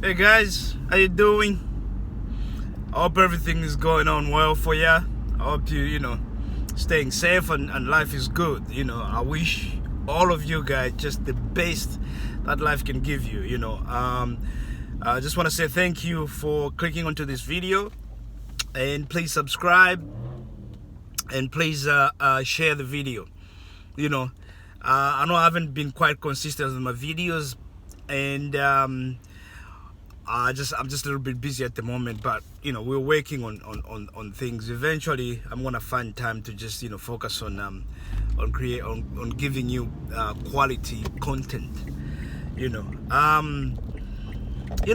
Hey guys, how you doing? I hope everything is going on well for ya. I hope you staying safe and life is good. I wish all of you guys just the best that life can give you. I just want to say thank you for clicking onto this video, and please subscribe, and please share the video. I know I haven't been quite consistent with my videos, and I'm just a little bit busy at the moment, but we're working on things. Eventually I'm gonna find time to just focus on giving you quality content.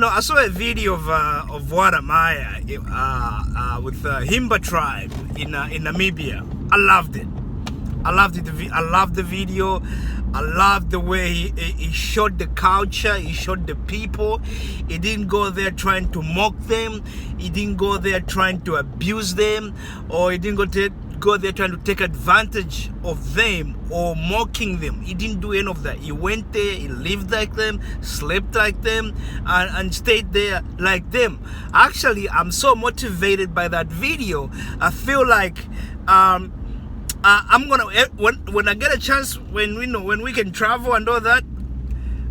I saw a video of Wode with Himba tribe in Namibia. I loved it. I loved the video. I loved the way he showed the culture, he showed the people. He didn't go there trying to mock them. He didn't go there trying to abuse them, or he didn't go there trying to take advantage of them or mocking them. He didn't do any of that. He went there, he lived like them, slept like them, and stayed there like them. Actually, I'm so motivated by that video. I feel like I'm gonna, when I get a chance, when we can travel and all that,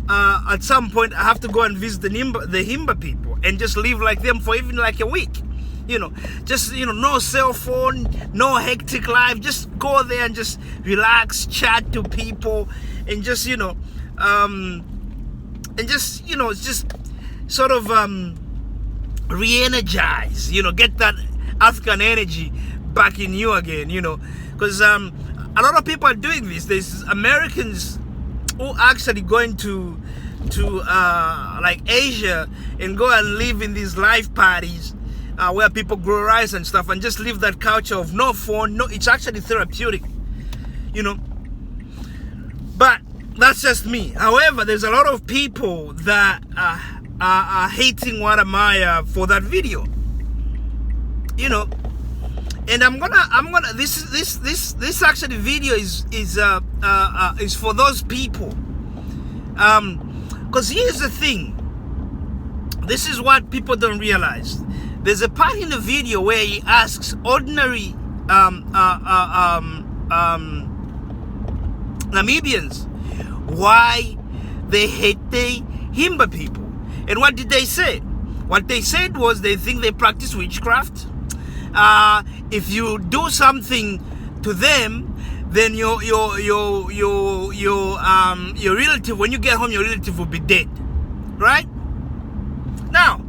at some point I have to go and visit the Himba people and just live like them for even like a week. Just no cell phone, no hectic life. Just go there and just relax, chat to people, and just just sort of re-energize. Get that African energy back in you again. Because a lot of people are doing this. There's Americans who actually going to like Asia and go and live in these live parties where people grow rice and stuff, and just live that culture of no phone. No, it's actually therapeutic, But that's just me. However, there's a lot of people that are hating Wode for that video, And I'm gonna this actually video is for those people, because here's the thing. This is what people don't realize. There's a part in the video where he asks ordinary Namibians why they hate the Himba people, and what did they say? What they said was they think they practice witchcraft. If you do something to them, then your relative, when you get home, your relative will be dead, right? Now,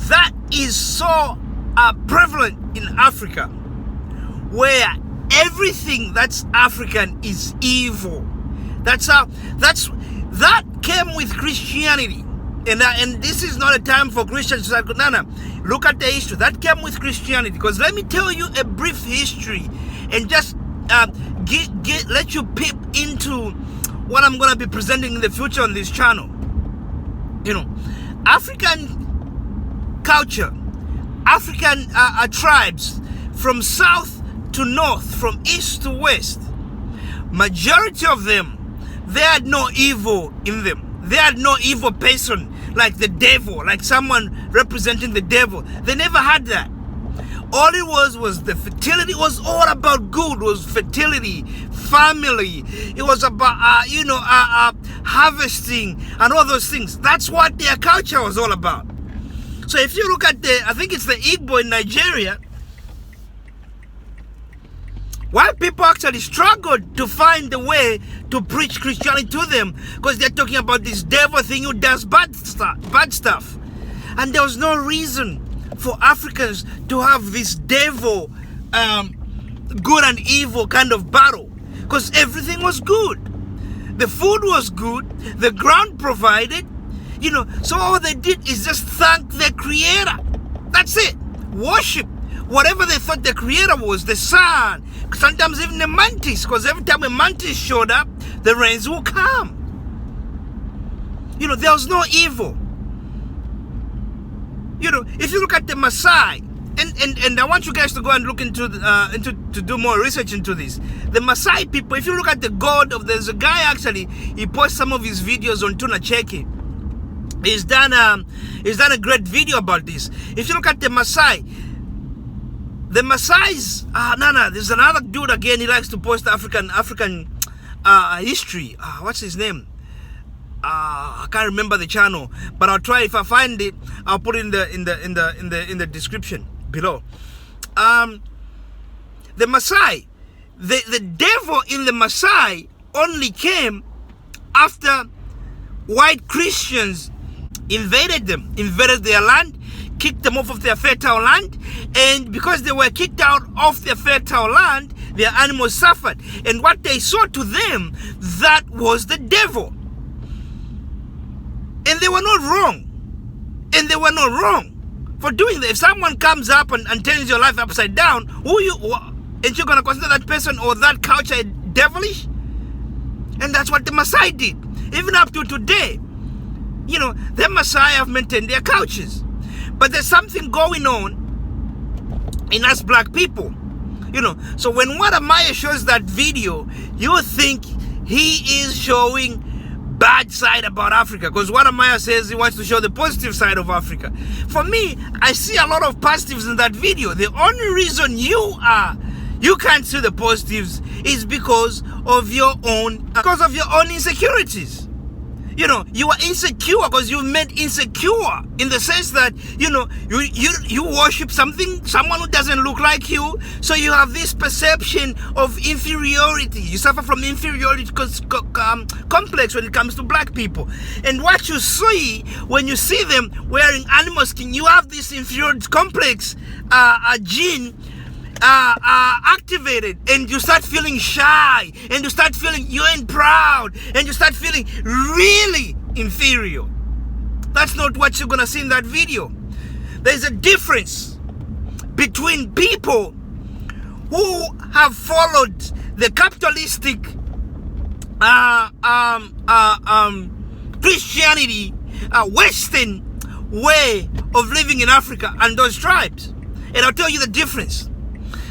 that is so prevalent in Africa, where everything that's African is evil. That came with Christianity. And this is not a time for Christians to say, no. Look at the history. That came with Christianity. Because let me tell you a brief history and just let you peep into what I'm going to be presenting in the future on this channel. African culture, African tribes, from south to north, from east to west, majority of them, they had no evil in them. They had no evil person like the devil, like someone representing the devil. They never had that. All it was the fertility. It was all about good. It was fertility, family. It was about harvesting and all those things. That's what their culture was all about. So if you look at I think it's the Igbo in Nigeria, white people actually struggled to find a way to preach Christianity to them, because they're talking about this devil thing who does bad stuff. And there was no reason for Africans to have this devil, good and evil kind of battle, because everything was good. The food was good, the ground provided, so all they did is just thank their creator. That's it. Worship whatever they thought the creator was, the sun, sometimes even the mantis, because every time a mantis showed up, the rains will come. There was no evil. If you look at the Maasai, and I want you guys to go and look into to do more research into this. The Maasai people, if you look at the god of, there's a guy actually, he posts some of his videos on Tuna Cheki. He's done a great video about this. If you look at the Maasais, there's another dude again. He likes to post African history. What's his name? I can't remember the channel, but I'll try. If I find it, I'll put it in the description below. The Maasai, the devil in the Maasai only came after white Christians invaded their land, kicked them off of their fertile land, and because they were kicked out of their fertile land, their animals suffered. And what they saw to them, that was the devil. And they were not wrong. And they were not wrong for doing that. If someone comes up and turns your life upside down, ain't you going to consider that person or that culture devilish? And that's what the Maasai did. Even up to today, the Maasai have maintained their cultures. But there's something going on in us black people. So when Wode shows that video, you think he is showing bad side about Africa, because Wode says he wants to show the positive side of Africa. For me, I see a lot of positives in that video. The only reason you can't see the positives is because of your own insecurities. You are insecure because you've made insecure in the sense that you worship someone who doesn't look like you, so you have this perception of inferiority. You suffer from inferiority complex when it comes to black people. And what you see when you see them wearing animal skin, you have this inferiority complex gene activated, and you start feeling shy, and you start feeling you ain't proud, and you start feeling really inferior. That's not what you're gonna see in that video. There's a difference between people who have followed the capitalistic Christianity, Western way of living in Africa, and those tribes. And I'll tell you the difference.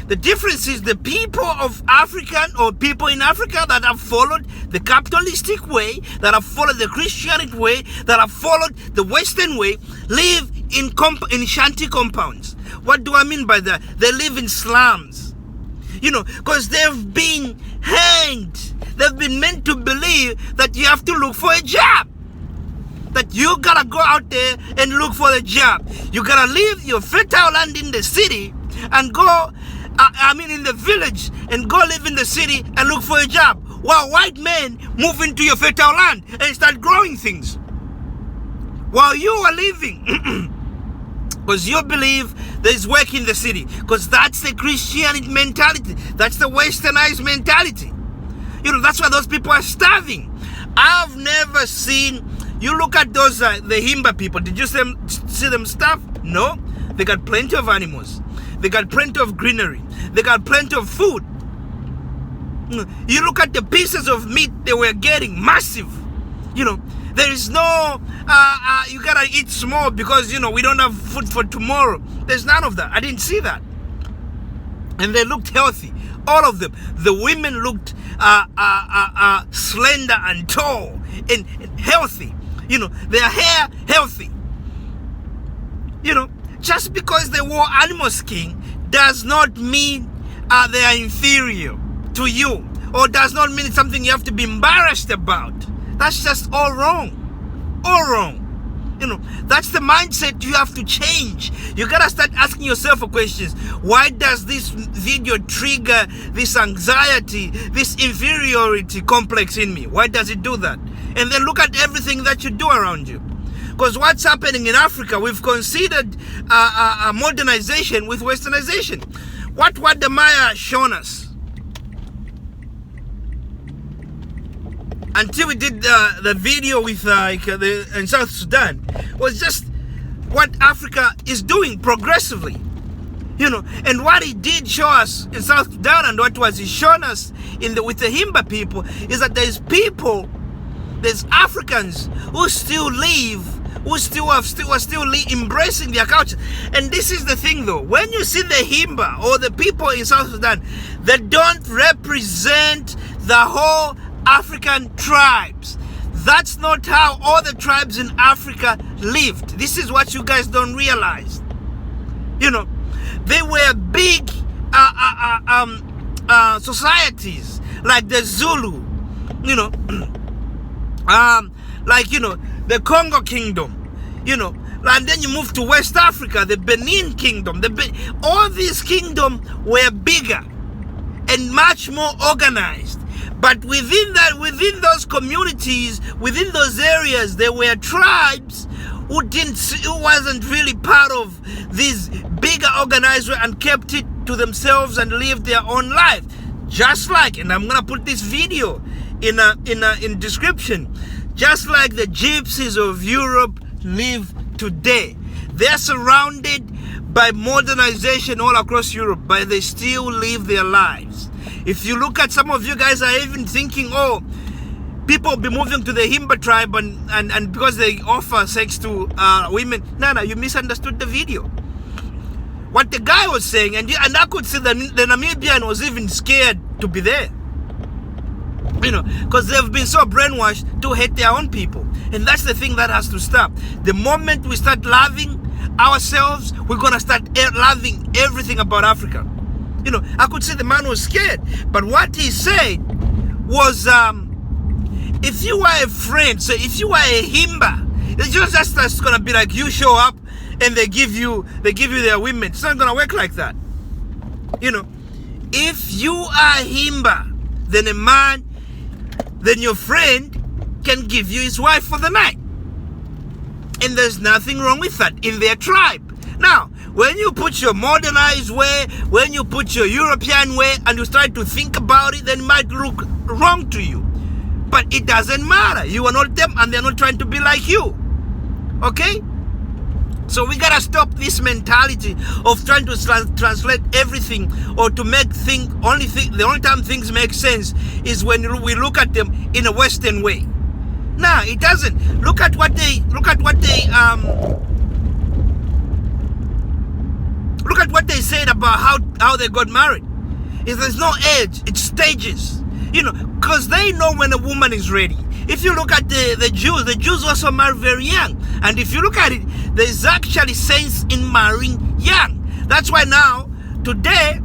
The difference is the people of African or people in Africa that have followed the capitalistic way, that have followed the Christianity way, that have followed the Western way, live in shanty compounds. What do I mean by that? They live in slums. Because they've been hanged. They've been meant to believe that you have to look for a job. That you gotta go out there and look for a job. You gotta leave your fertile land in the city and go in the village and go live in the city and look for a job, while white men move into your fertile land and start growing things while you are living because you believe there's work in the city, because that's the Christianity mentality, that's the westernized mentality. That's why those people are starving. I've never seen, you look at those the Himba people, did you see them starve? No, they got plenty of animals. They got plenty of greenery. They got plenty of food. You look at the pieces of meat they were getting, massive. There is no, you gotta eat small because, we don't have food for tomorrow. There's none of that. I didn't see that. And they looked healthy. All of them. The women looked slender and tall and healthy. Their hair healthy. Just because they wore animal skin does not mean they are inferior to you, or does not mean it's something you have to be embarrassed about. That's just all wrong. All wrong. That's the mindset you have to change. You gotta start asking yourself questions. Why does this video trigger this anxiety, this inferiority complex in me? Why does it do that? And then look at everything that you do around you. Because what's happening in Africa, we've considered modernization with westernization. What Wode shown us, until we did the video with in South Sudan, was just what Africa is doing progressively. And what he did show us in South Sudan, and what was he shown us with the Himba people, is that there's Africans who still live, who are still embracing their culture. And this is the thing though, when you see the Himba or the people in South Sudan, they don't represent the whole African tribes. That's not how all the tribes in Africa lived. This is what you guys don't realize. You know, they were big societies, like the Zulu, you know, like, you know, the Congo Kingdom, you know, and then you move to West Africa, the Benin Kingdom. All these kingdoms were bigger and much more organized. But within those communities, within those areas, there were tribes who wasn't really part of this bigger organized and kept it to themselves and lived their own life. Just like, and I'm gonna put this video in description, just like the gypsies of Europe live today. They're surrounded by modernization all across Europe, but they still live their lives. If you look at, some of you guys are even thinking, oh, people will be moving to the Himba tribe and because they offer sex to women. No, you misunderstood the video. What the guy was saying, and I could see that the Namibian was even scared to be there. You know, because they've been so brainwashed to hate their own people. And that's the thing that has to stop. The moment we start loving ourselves, we're going to start loving everything about Africa. You know, I could see the man was scared. But what he said was, if you are a friend, so if you are a Himba, it's just going to be like you show up and they give you their women. It's not going to work like that. You know, if you are Himba, then a man, then your friend can give you his wife for the night. And there's nothing wrong with that in their tribe. Now, when you put your modernized way, when you put your European way, and you start to think about it, then it might look wrong to you. But it doesn't matter. You are not them, and they're not trying to be like you. Okay? So we gotta stop this mentality of trying to translate everything, or to make the only time things make sense is when we look at them in a Western way. Nah, it doesn't. Look at what they said about how they got married. If there's no age, it's stages. You know, because they know when a woman is ready. If you look at the Jews also marry very young. And if you look at it, there's actually sense in marrying young. That's why now, today,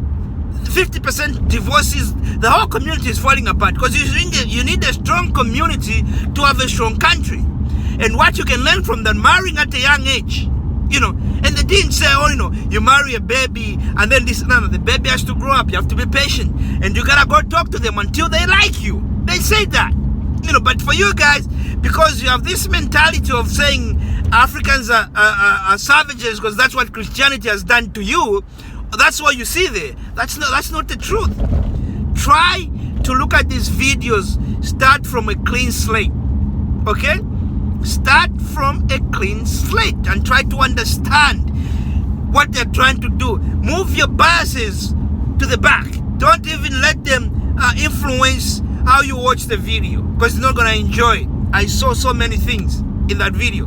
50% divorces, the whole community is falling apart. Because you need a strong community to have a strong country. And what you can learn from them, marrying at a young age. You know, and they didn't say, oh, you know, you marry a baby and then this, no, the baby has to grow up. You have to be patient. And you gotta go talk to them until they like you. They say that. You know, but for you guys, because you have this mentality of saying Africans are savages because that's what Christianity has done to you, that's what you see there. That's not the truth. Try to look at these videos, start from a clean slate. Okay? Start from a clean slate and try to understand what they're trying to do. Move your biases to the back. Don't even let them influence how you watch the video, because you're not going to enjoy it. I saw so many things in that video.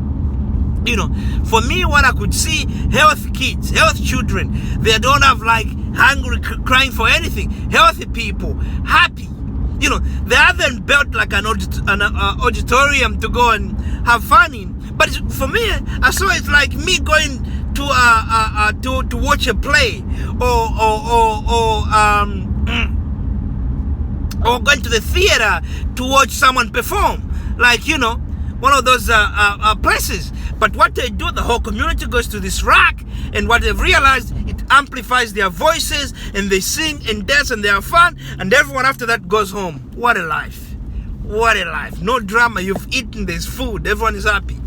You know, for me, what I could see, healthy kids, healthy children, they don't have like hungry, crying for anything. Healthy people, happy. You know, they haven't built like an auditorium to go and have fun in. But for me, I saw it like me going to watch a play or going to the theater to watch someone perform. Like, you know, one of those places. But what they do, the whole community goes to this rack, and what they've realized, it amplifies their voices, and they sing and dance and they have fun, and everyone after that goes home. What a life. What a life. No drama. You've eaten, there's food, everyone is happy.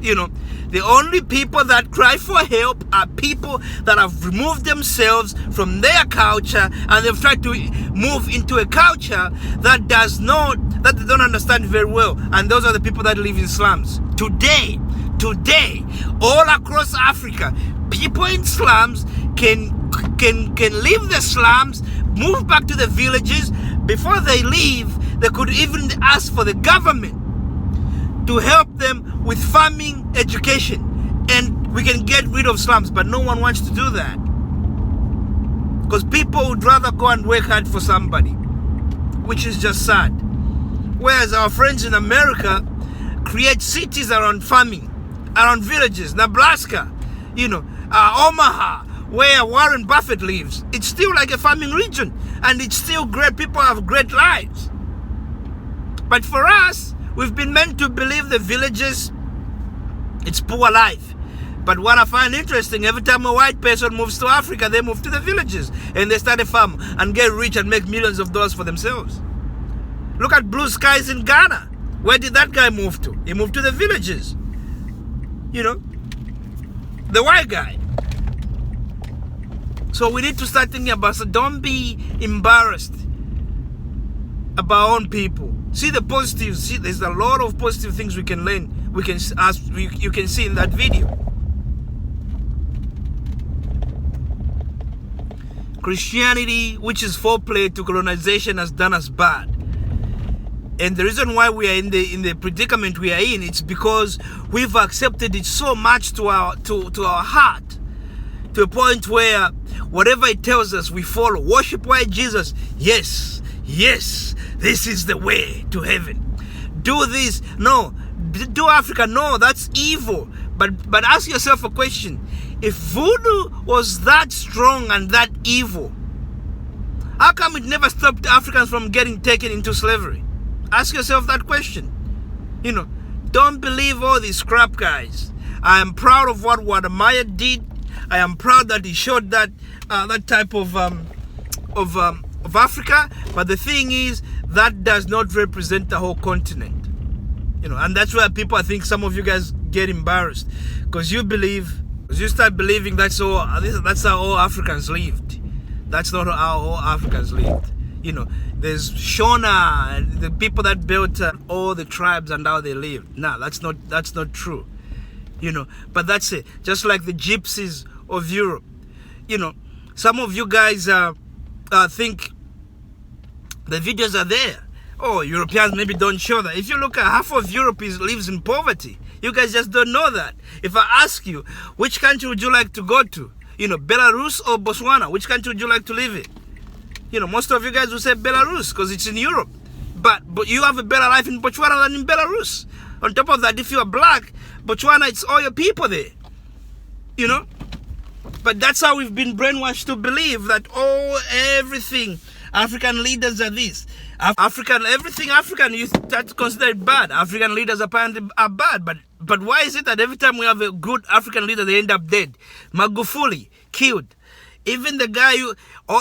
You know, the only people that cry for help are people that have removed themselves from their culture, and they've tried to move into a culture that they don't understand very well. And those are the people that live in slums. Today, all across Africa, people in slums can leave the slums, move back to the villages. Before they leave, they could even ask for the government to help them with farming education, and we can get rid of slums. But no one wants to do that, because people would rather go and work hard for somebody, which is just sad. Whereas our friends in America create cities around farming, around villages. Nebraska, Omaha, where Warren Buffett lives, it's still like a farming region, and it's still great. People have great lives. But for us, we've been meant to believe the villages, it's poor life. But what I find interesting, every time a white person moves to Africa, they move to the villages and they start a farm and get rich and make millions of dollars for themselves. Look at Blue Skies in Ghana. Where did that guy move to? He moved to the villages. The white guy. So we need to start thinking about, so don't be embarrassed about our own people. See the positives. See, there's a lot of positive things we can learn. You can see in that video. Christianity, which is foreplay to colonization, has done us bad. And the reason why we are in the predicament we are in, it's because we've accepted it so much to our heart, to a point where whatever it tells us, we follow. Worship white Jesus. Yes, this is the way to heaven. Do this. No. Do Africa. No, that's evil. But ask yourself a question. If voodoo was that strong and that evil, how come it never stopped Africans from getting taken into slavery? Ask yourself that question. Don't believe all these crap, guys. I am proud of what Wadamaya did. I am proud that he showed that type of Africa. But the thing is, that does not represent the whole continent. And that's where people, I think some of you guys get embarrassed, because you start believing that's how all Africans lived. That's not how all Africans lived. There's Shona and the people that built all the tribes and how they lived. No, that's not true. But that's it. Just like the gypsies of Europe. Some of you guys think the videos are there. Oh, Europeans maybe don't show that. If you look at half of Europe lives in poverty. You guys just don't know that. If I ask you, which country would you like to go to? Belarus or Botswana? Which country would you like to live in? Most of you guys will say Belarus because it's in Europe. But you have a better life in Botswana than in Belarus. On top of that, if you are black, Botswana, it's all your people there. But that's how we've been brainwashed to believe that everything African leaders are this. Everything African, you start to consider it bad. African leaders apparently are bad. But why is it that every time we have a good African leader, they end up dead? Magufuli, killed. Even the guy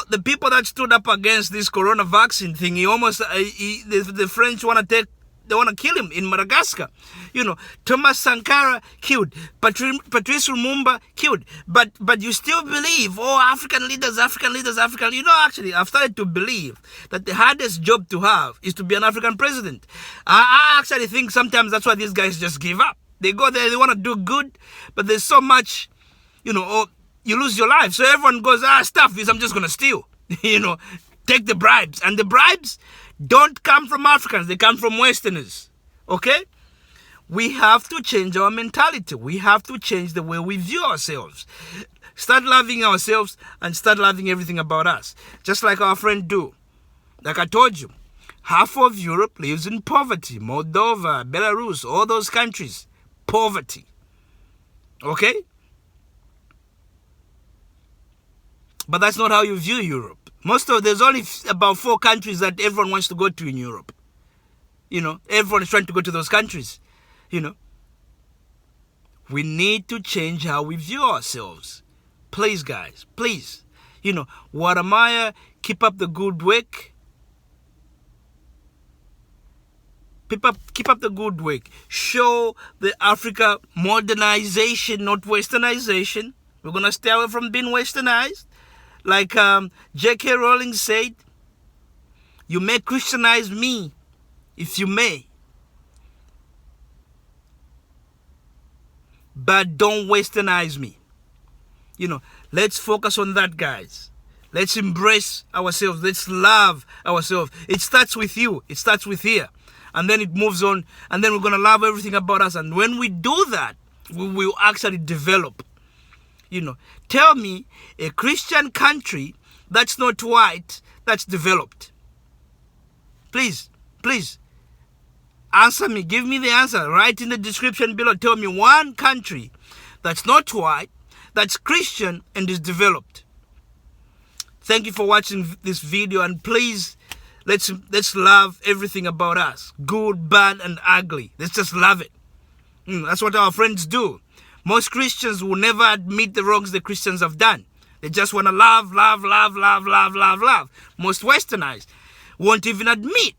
the people that stood up against this corona vaccine thing, the French they want to kill him in Madagascar. Thomas Sankara killed. Patrice Lumumba killed. But you still believe, African leaders. Actually, I've started to believe that the hardest job to have is to be an African president. I actually think sometimes that's why these guys just give up. They go there, they want to do good, but there's so much, you lose your life. So everyone goes, stuff this, I'm just going to steal. Take the bribes. And the bribes don't come from Africans, they come from Westerners. Okay? We have to change our mentality. We have to change the way we view ourselves. Start loving ourselves and start loving everything about us. Just like our friend do. Like I told you, half of Europe lives in poverty. Moldova, Belarus, all those countries. Poverty. Okay? But that's not how you view Europe. There's only about 4 countries that everyone wants to go to in Europe. Everyone is trying to go to those countries. We need to change how we view ourselves. Please, guys, please. Wadamaya, keep up the good work. Keep up the good work. Show the Africa modernization, not westernization. We're going to stay away from being westernized. Like J.K. Rowling said, you may Christianize me if you may, but don't westernize me. Let's focus on that, guys. Let's embrace ourselves. Let's love ourselves. It starts with you. It starts with here. And then it moves on. And then we're going to love everything about us. And when we do that, we will actually develop. Tell me a Christian country that's not white, that's developed. Please. Answer me. Give me the answer. Write in the description below. Tell me one country that's not white, that's Christian, and is developed. Thank you for watching this video, and please, let's love everything about us. Good, bad, and ugly. Let's just love it. That's what our friends do. Most Christians will never admit the wrongs the Christians have done. They just want to love, love, love, love, love, love, love. Most westernized won't even admit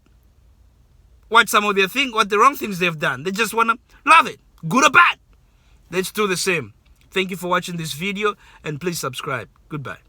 what the wrong things they've done. They just want to love it, good or bad. Let's do the same. Thank you for watching this video, and please subscribe. Goodbye.